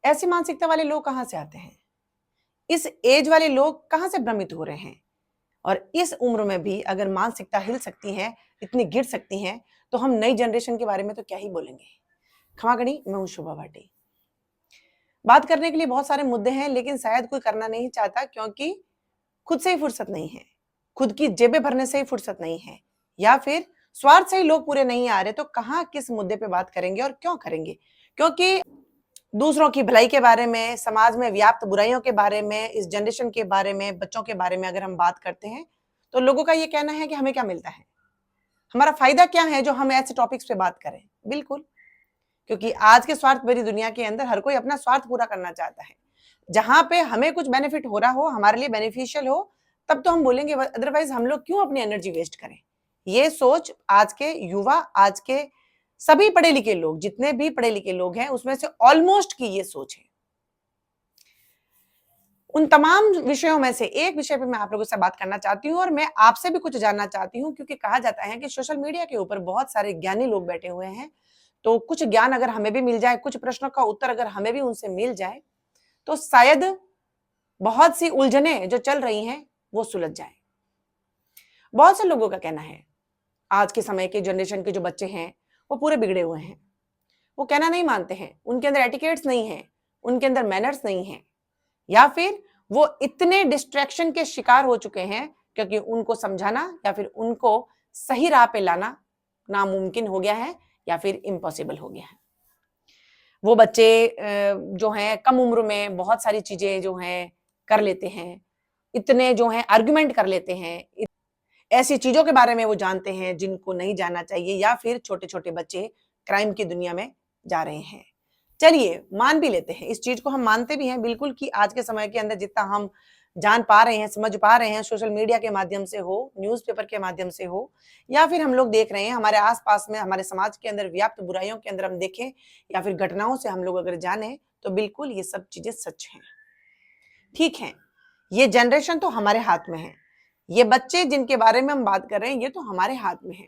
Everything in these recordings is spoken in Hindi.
ऐसी मानसिकता वाले लोग कहां से आते हैं? इस एज वाले लोग कहां से भ्रमित हो रहे हैं? और इस उम्र में भी अगर मानसिकता हिल सकती है, इतनी गिर सकती हैं, तो हम नई जनरेशन के बारे में तो क्या ही बोलेंगे। खमागणी, मैं हूं शुभा भाटी। बात करने के लिए बहुत सारे मुद्दे हैं, लेकिन शायद कोई करना नहीं चाहता क्योंकि खुद से ही फुर्सत नहीं है, खुद की जेबें भरने से ही फुर्सत नहीं है, या फिर स्वार्थ से ही लोग पूरे नहीं आ रहे। तो कहाँ किस मुद्दे पे बात करेंगे और क्यों करेंगे? क्योंकि दूसरों की भलाई के बारे में, समाज में व्याप्त बुराइयों के बारे में, इस जनरेशन के बारे में, बच्चों के बारे में अगर हम बात करते हैं, तो लोगों का ये कहना है कि हमें क्या मिलता है, हमारा फायदा क्या है जो हम ऐसे टॉपिक्स पे बात करें। बिल्कुल, क्योंकि आज के स्वार्थ भरी दुनिया के अंदर हर कोई अपना स्वार्थ पूरा करना चाहता है। जहां पे हमें कुछ बेनिफिट हो रहा हो, हमारे लिए बेनिफिशियल हो, तब तो हम बोलेंगे, अदरवाइज हम लोग क्यों अपनी एनर्जी वेस्ट करें। ये सोच आज के युवा, आज के सभी पढ़े लिखे लोग, जितने भी पढ़े लिखे लोग हैं, उसमें से ऑलमोस्ट की ये सोच है। उन तमाम विषयों में से एक विषय पे मैं आप लोगों से बात करना चाहती हूँ और मैं आपसे भी कुछ जानना चाहती हूँ, क्योंकि कहा जाता है कि सोशल मीडिया के ऊपर बहुत सारे ज्ञानी लोग बैठे हुए हैं। तो कुछ ज्ञान अगर हमें भी मिल जाए, कुछ प्रश्नों का उत्तर अगर हमें भी उनसे मिल जाए, तो शायद बहुत सी उलझने जो चल रही हैं वो सुलझ जाए। बहुत से लोगों का कहना है, आज के समय के जनरेशन के जो बच्चे हैं वो पूरे बिगड़े हुए हैं। वो कहना नहीं मानते हैं, उनके अंदर एटिकेट्स नहीं है, उनके अंदर मैनर्स नहीं है, या फिर वो इतने डिस्ट्रैक्शन के शिकार हो चुके हैं क्योंकि उनको समझाना या फिर उनको सही राह पे लाना नामुमकिन हो गया है या फिर इम्पॉसिबल हो गया है। वो बच्चे जो हैं कम उम्र में बहुत सारी चीजें जो हैं कर लेते हैं, इतने जो हैं आर्गुमेंट कर लेते हैं, ऐसी चीजों के बारे में वो जानते हैं जिनको नहीं जानना चाहिए, या फिर छोटे छोटे बच्चे क्राइम की दुनिया में जा रहे हैं। चलिए मान भी लेते हैं, इस चीज को हम मानते भी हैं बिल्कुल कि आज के समय के अंदर जितना हम जान पा रहे हैं, समझ पा रहे हैं, सोशल मीडिया के माध्यम से हो, न्यूज़पेपर के माध्यम से हो, या फिर हम लोग देख रहे हैं हमारे आसपास में, हमारे समाज के अंदर व्याप्त बुराइयों के अंदर हम देखें, या फिर घटनाओं से हम लोग अगर जाने, तो बिल्कुल ये सब चीजें सच हैं। ठीक है, ये जनरेशन तो हमारे हाथ में है, ये बच्चे जिनके बारे में हम बात कर रहे हैं ये तो हमारे हाथ में है।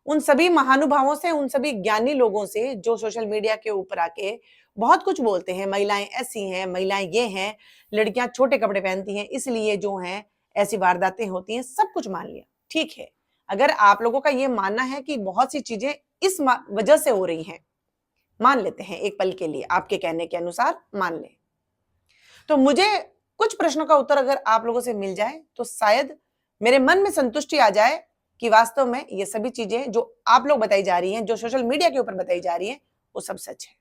उन सभी महानुभावों से, उन सभी ज्ञानी लोगों से जो सोशल मीडिया के ऊपर आके बहुत कुछ बोलते हैं, महिलाएं ऐसी हैं, महिलाएं ये हैं, लड़कियां छोटे कपड़े पहनती हैं इसलिए जो हैं ऐसी वारदातें होती हैं, सब कुछ मान लिया। ठीक है, अगर आप लोगों का ये मानना है कि बहुत सी चीजें इस वजह से हो रही हैं, मान लेते हैं एक पल के लिए, आपके कहने के अनुसार मान लें, तो मुझे कुछ प्रश्नों का उत्तर अगर आप लोगों से मिल जाए तो शायद मेरे मन में संतुष्टि आ जाए कि वास्तव में ये सभी चीजें जो आप लोग बताई जा रही हैं, जो सोशल मीडिया के ऊपर बताई जा रही हैं, वो सब सच है।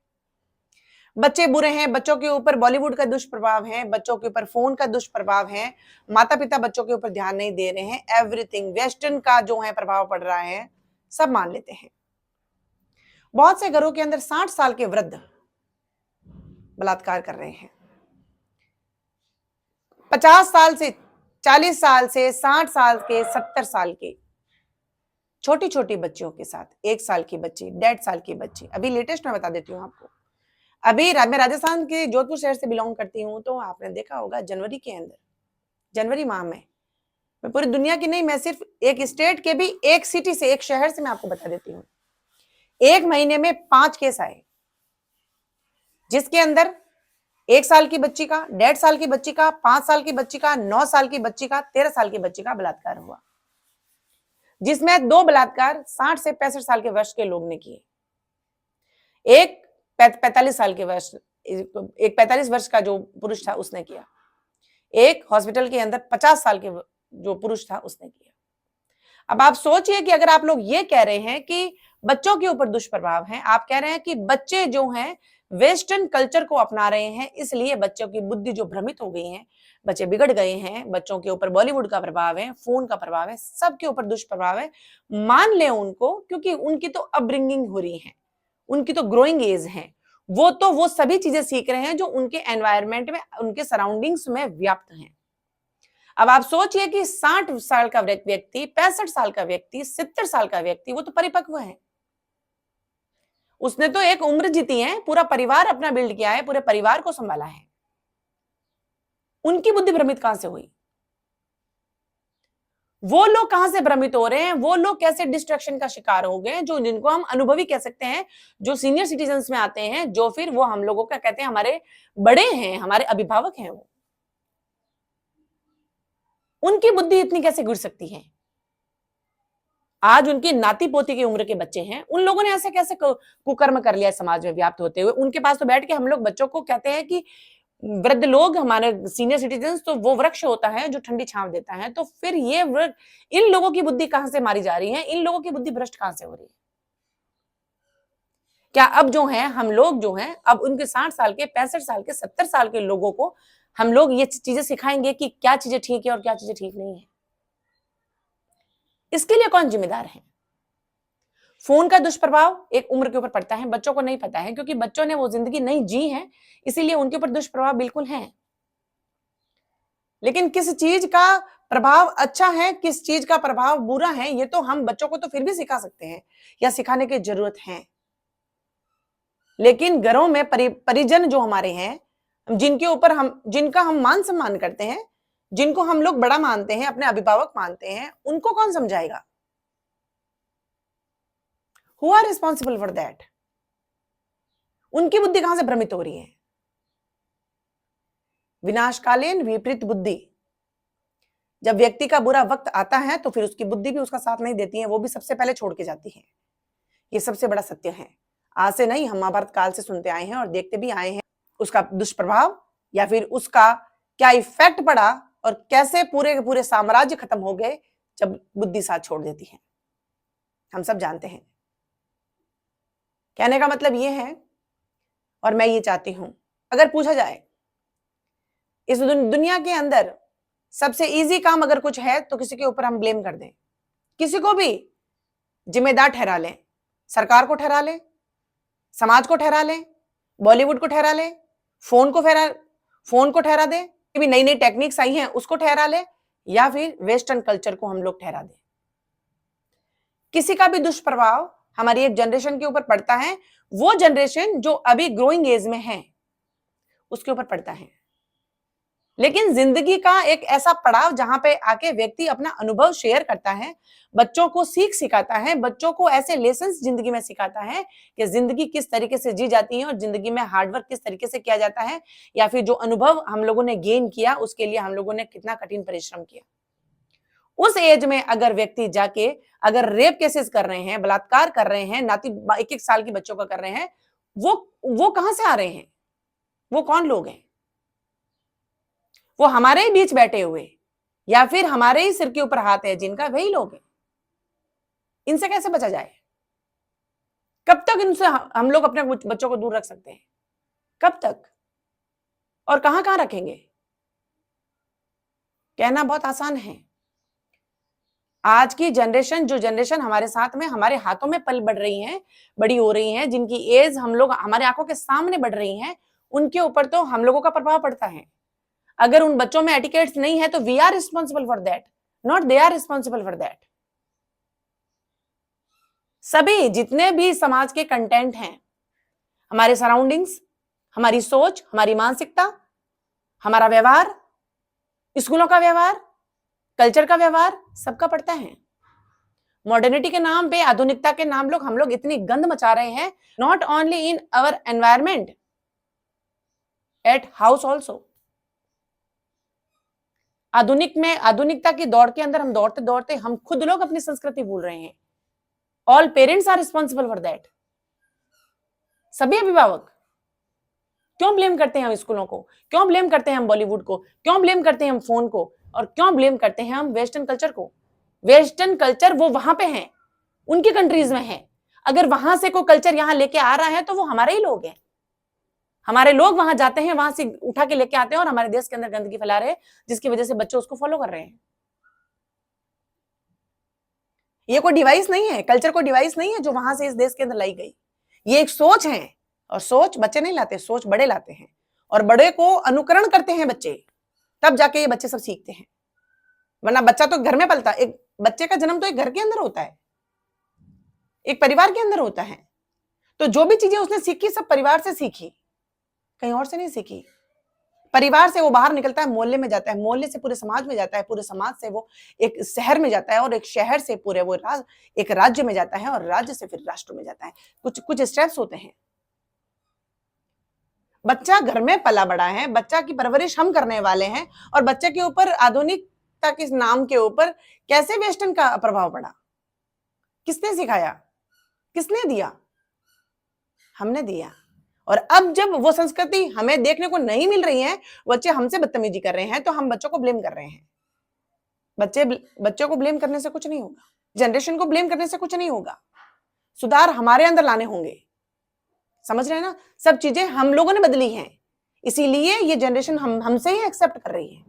बच्चे बुरे हैं, बच्चों के ऊपर बॉलीवुड का दुष्प्रभाव है, बच्चों के ऊपर फोन का दुष्प्रभाव है, माता पिता बच्चों के ऊपर ध्यान नहीं दे रहे हैं, एवरीथिंग वेस्टर्न का जो है प्रभाव पड़ रहा है, सब मान लेते हैं। बहुत से घरों के अंदर 60 साल के वृद्ध बलात्कार कर रहे हैं, 50 साल से, 40 साल से, 60 साल के, 70 साल के छोटी छोटी बच्चियों के साथ, 1 साल की बच्ची, 1.5 साल की बच्ची। अभी लेटेस्ट मैं बता देती हूँ आपको, अभी मैं राजस्थान के जोधपुर शहर से बिलोंग करती हूँ, तो आपने देखा होगा जनवरी के अंदर, जनवरी माह में, मैं पूरी दुनिया की नहीं, मैं सिर्फ एक स्टेट के भी, एक सिटी से, एक शहर से मैं आपको बता देती हूँ, 1 महीने में 5 केस आए, जिसके अंदर 1 साल की बच्ची का, 1.5 साल की बच्ची का, 5 साल की बच्ची का, 9 साल की बच्ची का, 13 साल की बच्ची का बलात्कार हुआ, जिसमें 2 बलात्कार 60 से 65 साल के वर्ष के लोग ने किए। एक 45 साल के वर्ष, एक 45 वर्ष का जो पुरुष था उसने किया, एक हॉस्पिटल के अंदर 50 साल के जो पुरुष था उसने किया। अब आप सोचिए कि अगर आप लोग ये कह रहे हैं कि बच्चों के ऊपर दुष्प्रभाव है, आप कह रहे हैं कि बच्चे जो हैं वेस्टर्न कल्चर को अपना रहे हैं, इसलिए बच्चों की बुद्धि जो भ्रमित हो गई है, बच्चे बिगड़ गए हैं, बच्चों के ऊपर बॉलीवुड का प्रभाव है, फोन का प्रभाव है, सबके ऊपर दुष्प्रभाव है, मान ले उनको, क्योंकि उनकी तो अपब्रिंगिंग हो रही है, उनकी तो ग्रोइंग एज है, वो सभी चीजें सीख रहे हैं जो उनके एनवायरमेंट में, उनके सराउंडिंग्स में व्याप्त हैं। अब आप सोचिए कि 60 साल का व्यक्ति, 65 साल का व्यक्ति, 70 साल का व्यक्ति, वो तो परिपक्व है, उसने तो एक उम्र जीती है, पूरा परिवार अपना बिल्ड किया है, पूरे परिवार को संभाला है, उनकी बुद्धि भ्रमित कहां से हुई? वो लोग कहां से भ्रमित हो रहे हैं, वो लोग कैसे डिस्ट्रैक्शन का शिकार हो गए, जो जिनको हम अनुभवी कह सकते हैं, जो सीनियर सिटीजन्स में आते हैं, जो फिर वो हम लोगों का कहते हैं हमारे बड़े हैं, हमारे अभिभावक हैं, वो उनकी बुद्धि इतनी कैसे गिर सकती है। आज उनकी नाती पोती की उम्र के बच्चे हैं, उन लोगों ने ऐसे कैसे कुकर्म कर लिया समाज में व्याप्त होते हुए। उनके पास तो बैठ के हम लोग बच्चों को कहते हैं कि वृद्ध लोग, हमारे सीनियर सिटीजन, तो वो वृक्ष होता है जो ठंडी छांव देता है। तो फिर ये इन लोगों की बुद्धि कहां से मारी जा रही है, इन लोगों की बुद्धि भ्रष्ट कहां से हो रही है। क्या अब जो है हम लोग जो हैं, अब उनके 60 साल के, 65 साल के, 70 साल के लोगों को हम लोग ये चीजें सिखाएंगे कि क्या चीजें ठीक है और क्या चीजें ठीक नहीं है। इसके लिए कौन जिम्मेदार है। फोन का दुष्प्रभाव एक उम्र के ऊपर पड़ता है, बच्चों को नहीं पता है, क्योंकि बच्चों ने वो जिंदगी नहीं जी है, इसीलिए उनके ऊपर दुष्प्रभाव बिल्कुल है। लेकिन किस चीज का प्रभाव अच्छा है, किस चीज का प्रभाव बुरा है, ये तो हम बच्चों को तो फिर भी सिखा सकते हैं या सिखाने की जरूरत है। लेकिन घरों में परिजन जो हमारे हैं, जिनका हम मान सम्मान करते हैं, जिनको हम लोग बड़ा मानते हैं, अपने अभिभावक मानते हैं, उनको कौन समझाएगा। Who are responsible for that. उनकी बुद्धि कहां से भ्रमित हो रही है। विनाशकालीन विपरीत बुद्धि। जब व्यक्ति का बुरा वक्त आता है तो फिर उसकी बुद्धि भी उसका साथ नहीं देती है, वो भी सबसे पहले छोड़ के जाती है। ये सबसे बड़ा सत्य है। आज से नहीं, हम महाभारत काल से सुनते आए हैं और देखते भी आए हैं उसका दुष्प्रभाव, या फिर उसका क्या इफेक्ट पड़ा और कैसे पूरे के पूरे साम्राज्य खत्म हो गए जब बुद्धि साथ छोड़ देती है। हम सब जानते हैं। कहने का मतलब ये है, और मैं ये चाहती हूं, अगर पूछा जाए इस दुनिया के अंदर सबसे इजी काम अगर कुछ है तो किसी के ऊपर हम ब्लेम कर दें, किसी को भी जिम्मेदार ठहरा लें, सरकार को ठहरा लें, समाज को ठहरा लें, बॉलीवुड को ठहरा लें, फोन को ठहरा दें, भी नई नई टेक्निक्स आई हैं उसको ठहरा लें, या फिर वेस्टर्न कल्चर को हम लोग ठहरा दें। किसी का भी दुष्प्रभाव हमारी एक जनरेशन के ऊपर पड़ता है, वो जनरेशन जो अभी ग्रोइंग एज में है उसके ऊपर पड़ता है। लेकिन जिंदगी का एक ऐसा पड़ाव जहां पे आके व्यक्ति अपना अनुभव शेयर करता है, बच्चों को सीख सिखाता है, बच्चों को ऐसे लेसन्स जिंदगी में सिखाता है कि जिंदगी किस तरीके से जी जाती है और जिंदगी में हार्डवर्क किस तरीके से किया जाता है, या फिर जो अनुभव हम लोगों ने गेन किया उसके लिए हम लोगों ने कितना कठिन परिश्रम किया। उस एज में अगर व्यक्ति जाके अगर रेप केसेस कर रहे हैं, बलात्कार कर रहे हैं, नाती 1-1 साल की बच्चों का कर रहे हैं, वो कहां से आ रहे हैं, वो कौन लोग हैं। वो हमारे ही बीच बैठे हुए या फिर हमारे ही सिर के ऊपर हाथ है जिनका, वही लोग हैं। इनसे कैसे बचा जाए। कब तक इनसे हम लोग अपने बच्चों को दूर रख सकते हैं, कब तक और कहां कहां रखेंगे। कहना बहुत आसान है। आज की जनरेशन, जो जनरेशन हमारे साथ में हमारे हाथों में पल बढ़ रही है, बड़ी हो रही है, जिनकी एज हम लोग हमारे आंखों के सामने बढ़ रही है, उनके ऊपर तो हम लोगों का प्रभाव पड़ता है। अगर उन बच्चों में एटिकेट्स नहीं है तो we are responsible for that, not they are responsible for that. सभी जितने भी समाज के कंटेंट हैं, हमारे सराउंडिंग्स, हमारी सोच, हमारी मानसिकता, हमारा व्यवहार, स्कूलों का व्यवहार, कल्चर का व्यवहार, सबका पड़ता है। मॉडर्निटी के नाम पे, आधुनिकता के नाम हम लोग इतनी गंद मचा रहे हैं, not only in our environment, at house also. आधुनिकता की दौड़ के अंदर हम दौड़ते दौड़ते हम खुद लोग अपनी संस्कृति भूल रहे हैं। All parents are responsible for that. सभी अभिभावक। क्यों ब्लेम करते हैं हम स्कूलों को, क्यों ब्लेम करते हैं हम बॉलीवुड को, क्यों ब्लेम करते हैं हम फोन को, और क्यों ब्लेम करते हैं हम वेस्टर्न कल्चर को। वेस्टर्न कल्चर वो वहां पे है, उनकी कंट्रीज में है। अगर वहां से कोई कल्चर यहां लेके आ रहा है तो वो हमारे ही लोग हैं। हमारे लोग वहां जाते हैं, वहां से उठा के लेके आते हैं और हमारे देश के अंदर गंदगी फैला रहे हैं, जिसकी वजह से बच्चे उसको फॉलो कर रहे हैं। ये कोई डिवाइस नहीं है, कल्चर कोई डिवाइस नहीं है जो वहां से इस देश के अंदर लाई गई। ये एक सोच है, और सोच बच्चे नहीं लाते, सोच बड़े लाते हैं, और बड़े को अनुकरण करते हैं बच्चे, तब जाके ये बच्चे सब सीखते हैं। वरना बच्चा तो घर में पलता, एक बच्चे का जन्म तो एक घर के अंदर होता है, एक परिवार के अंदर होता है। तो जो भी चीजें उसने सीखी सब परिवार से सीखी, कहीं और से नहीं सीखी। परिवार से वो बाहर निकलता है, मोहल्ले में जाता है, मोहल्ले से पूरे समाज में जाता है, पूरे समाज से वो एक शहर में जाता है और एक शहर से पूरे वो एक राज्य में जाता है और राज्य से फिर राष्ट्र में जाता है। कुछ कुछ स्टेप्स होते हैं। बच्चा घर में पला बड़ा है, बच्चा की परवरिश हम करने वाले हैं और बच्चे के ऊपर आधुनिकता के नाम के ऊपर कैसे वेस्टर्न का प्रभाव पड़ा? किसने सिखाया? किसने दिया? हमने दिया। और अब जब वो संस्कृति हमें देखने को नहीं मिल रही है, बच्चे हमसे बदतमीजी कर रहे हैं, तो हम बच्चों को ब्लेम कर रहे हैं। बच्चों को ब्लेम करने से कुछ नहीं होगा, जनरेशन को ब्लेम करने से कुछ नहीं होगा। सुधार हमारे अंदर लाने होंगे। समझ रहे हैं ना? सब चीजें हम लोगों ने बदली हैं, इसीलिए ये जनरेशन हमसे ही एक्सेप्ट कर रही है,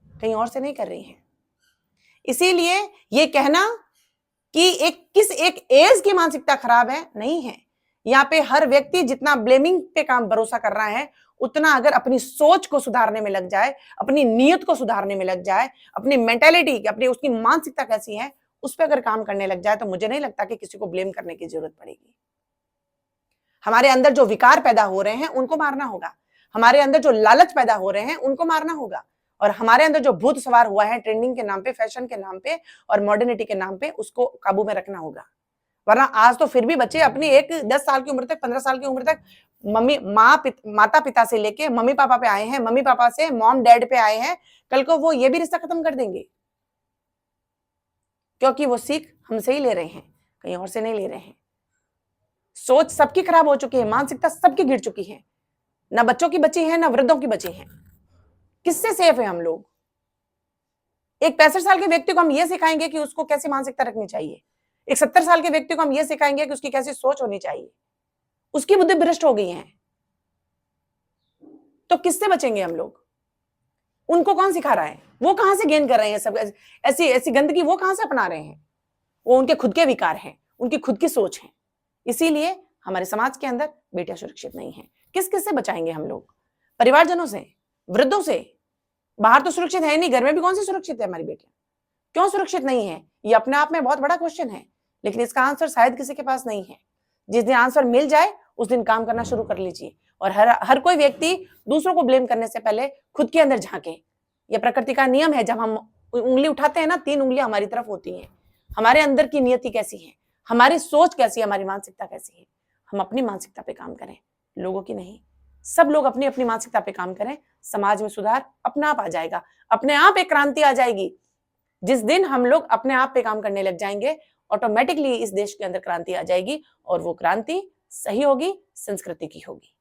कहीं और से नहीं कर रही है। इसीलिए ये कहना कि किस एक एज की मानसिकता खराब है, नहीं है। यहाँ पे हर व्यक्ति जितना ब्लेमिंग पे काम भरोसा कर रहा है, उतना अगर अपनी सोच को सुधारने में लग जाए, अपनी नीयत को सुधारने में लग जाए, अपनी मेंटेलिटी, अपनी उसकी मानसिकता कैसी है, उस पर अगर काम करने लग जाए, तो मुझे नहीं लगता कि किसी को ब्लेम करने की जरूरत पड़ेगी। हमारे अंदर जो विकार पैदा हो रहे हैं उनको मारना होगा, हमारे अंदर जो लालच पैदा हो रहे हैं उनको मारना होगा, और हमारे अंदर जो भूत सवार हुआ है ट्रेंडिंग के नाम पे, फैशन के नाम पे और मॉडर्निटी के नाम पे, उसको काबू में रखना होगा। वरना आज तो फिर भी बच्चे अपनी एक 10 साल की उम्र तक, 15 साल की उम्र तक माता पिता से लेके मम्मी पापा पे आए हैं, मम्मी पापा से मॉम डैड पे आए हैं, कल को वो ये भी रिश्ता खत्म कर देंगे, क्योंकि वो सीख हमसे ही ले रहे हैं, कहीं और से नहीं ले रहे हैं। सोच सबकी खराब हो चुकी है, मानसिकता सबकी गिर चुकी है, ना बच्चों की बची है, ना वृद्धों की बची है। किससे सेफ है हम लोग? एक 65 साल के व्यक्ति को हम ये सिखाएंगे कि उसको कैसी मानसिकता रखनी चाहिए, एक 70 साल के व्यक्ति को हम ये सिखाएंगे कि उसकी कैसी सोच होनी चाहिए, उसकी बुद्धि भ्रष्ट हो गई है, तो किससे बचेंगे हम लोग? उनको कौन सिखा रहा है? वो कहां से गेन कर रहे हैं? सब ऐसी ऐसी गंदगी वो कहां से अपना रहे हैं? वो उनके खुद के विकार हैं, उनकी खुद की सोच है। इसीलिए हमारे समाज के अंदर बेटियां सुरक्षित नहीं है। किस किस से बचाएंगे हम लोग? परिवारजनों से, वृद्धों से। बाहर तो सुरक्षित है नहीं, घर में भी कौन सी सुरक्षित है हमारी बेटियां? क्यों सुरक्षित नहीं है? ये अपने आप में बहुत बड़ा क्वेश्चन है, लेकिन इसका आंसर शायद किसी के पास नहीं है। जिस दिन आंसर मिल जाए उस दिन काम करना शुरू कर लीजिए, और हर कोई व्यक्ति दूसरों को ब्लेम करने से पहले खुद के अंदर झांके। ये प्रकृति का नियम है, जब हम उंगली उठाते हैं ना, 3 उंगलियां हमारी तरफ होती हैं। हमारे अंदर की नियति कैसी है, हमारी सोच कैसी है, हमारी मानसिकता कैसी है। हम अपनी मानसिकता पे काम करें, लोगों की नहीं। सब लोग अपनी अपनी मानसिकता पे काम करें, समाज में सुधार अपने आप आ जाएगा, अपने आप एक क्रांति आ जाएगी। जिस दिन हम लोग अपने आप पे काम करने लग जाएंगे, ऑटोमेटिकली इस देश के अंदर क्रांति आ जाएगी, और वो क्रांति सही होगी, संस्कृति की होगी।